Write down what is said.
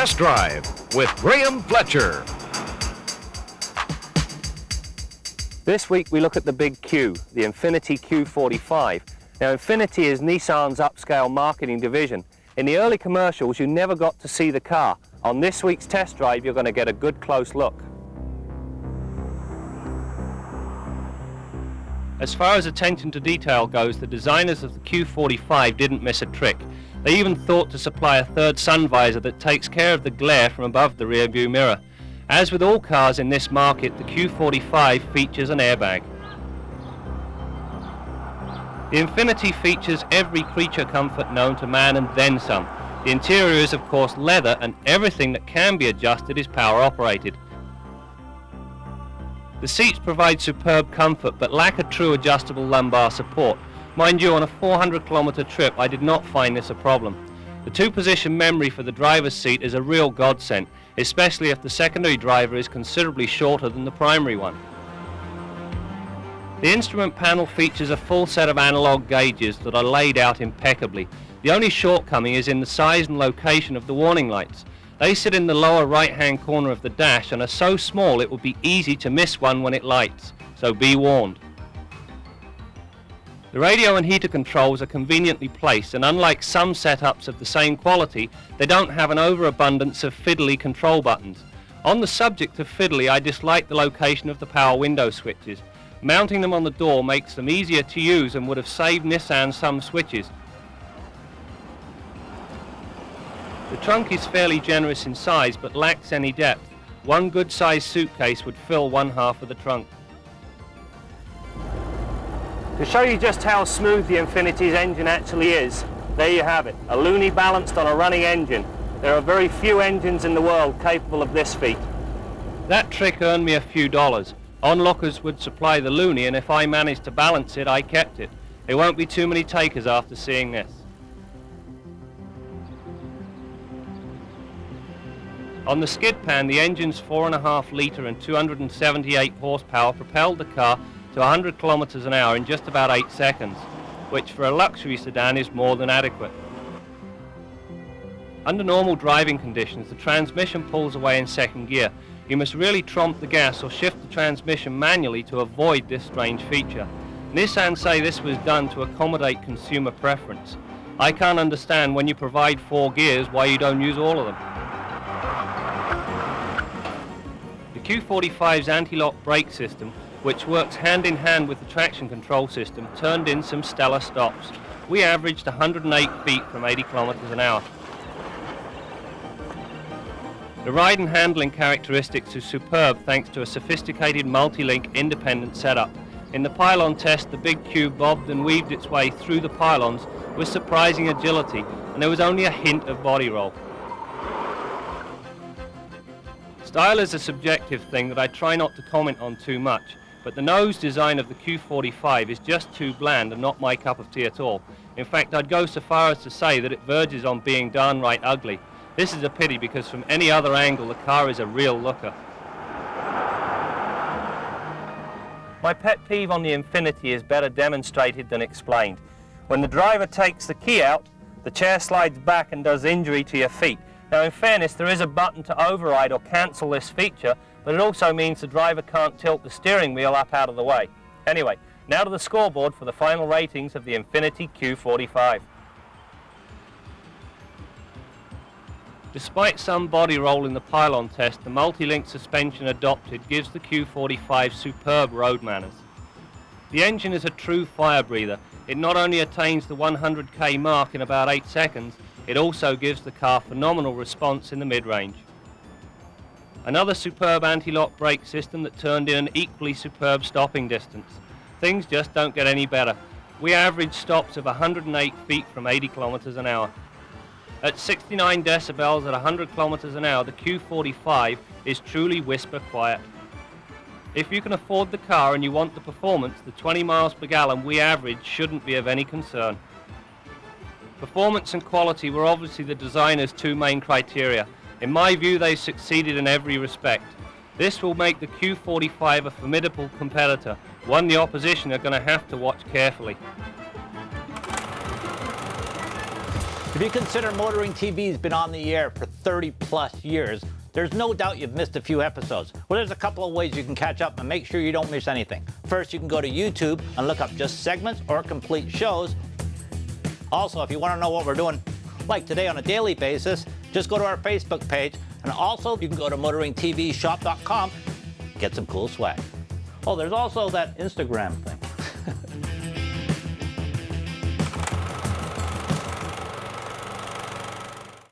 Test Drive with Graham Fletcher. This week we look at the big Q, the Infiniti Q45. Now Infiniti is Nissan's upscale marketing division. In the early commercials you never got to see the car. On this week's test drive you're going to get a good close look. As far as attention to detail goes, the designers of the Q45 didn't miss a trick. They even thought to supply a third sun visor that takes care of the glare from above the rear view mirror. As with all cars in this market, the Q45 features an airbag. The Infiniti features every creature comfort known to man and then some. The interior is of course leather, and everything that can be adjusted is power operated. The seats provide superb comfort but lack a true adjustable lumbar support. Mind you, on a 400-kilometer trip I did not find this a problem. The two-position memory for the driver's seat is a real godsend, especially if the secondary driver is considerably shorter than the primary one. The instrument panel features a full set of analog gauges that are laid out impeccably. The only shortcoming is in the size and location of the warning lights. They sit in the lower right-hand corner of the dash and are so small it would be easy to miss one when it lights, so be warned. The radio and heater controls are conveniently placed, and unlike some setups of the same quality, they don't have an overabundance of fiddly control buttons. On the subject of fiddly, I dislike the location of the power window switches. Mounting them on the door makes them easier to use and would have saved Nissan some switches. The trunk is fairly generous in size but lacks any depth. One good-sized suitcase would fill one half of the trunk. To show you just how smooth the Infiniti's engine actually is, there you have it, a loonie balanced on a running engine. There are very few engines in the world capable of this feat. That trick earned me a few dollars. Onlookers would supply the loonie, and if I managed to balance it, I kept it. There won't be too many takers after seeing this. On the skid pan, the engine's 4.5 litre and 278 horsepower propelled the car to 100 kilometers an hour in just about 8 seconds, which for a luxury sedan is more than adequate. Under normal driving conditions, the transmission pulls away in second gear. You must really tromp the gas or shift the transmission manually to avoid this strange feature. Nissan say this was done to accommodate consumer preference. I can't understand, when you provide 4 gears, why you don't use all of them. The Q45's anti-lock brake system, which works hand in hand with the traction control system, turned in some stellar stops. We averaged 108 feet from 80 kilometers an hour. The ride and handling characteristics are superb thanks to a sophisticated multi-link independent setup. In the pylon test, the big Q bobbed and weaved its way through the pylons with surprising agility, and there was only a hint of body roll. Style is a subjective thing that I try not to comment on too much, but the nose design of the Q45 is just too bland and not my cup of tea at all. In fact, I'd go so far as to say that it verges on being downright ugly. This is a pity because from any other angle the car is a real looker. My pet peeve on the Infiniti is better demonstrated than explained. When the driver takes the key out, the chair slides back and does injury to your feet. Now in fairness, there is a button to override or cancel this feature, but it also means the driver can't tilt the steering wheel up out of the way. Anyway, now to the scoreboard for the final ratings of the Infiniti Q45. Despite some body roll in the pylon test, the multi-link suspension adopted gives the Q45 superb road manners. The engine is a true fire breather. It not only attains the 100k mark in about 8 seconds, it also gives the car phenomenal response in the mid-range. Another superb anti-lock brake system that turned in an equally superb stopping distance. Things just don't get any better. We averaged stops of 108 feet from 80 kilometers an hour. At 69 decibels at 100 kilometers an hour, the Q45 is truly whisper quiet. If you can afford the car and you want the performance, the 20 miles per gallon we average shouldn't be of any concern. Performance and quality were obviously the designer's two main criteria. In my view, they've succeeded in every respect. This will make the Q45 a formidable competitor, one the opposition are going to have to watch carefully. If you consider Motoring TV has been on the air for 30 plus years, there's no doubt you've missed a few episodes. Well, there's a couple of ways you can catch up and make sure you don't miss anything. First, you can go to YouTube and look up just segments or complete shows. Also, if you want to know what we're doing, like today on a daily basis, just go to our Facebook page. And also, you can go to motoringtvshop.com, get some cool swag. Oh, there's also that Instagram thing.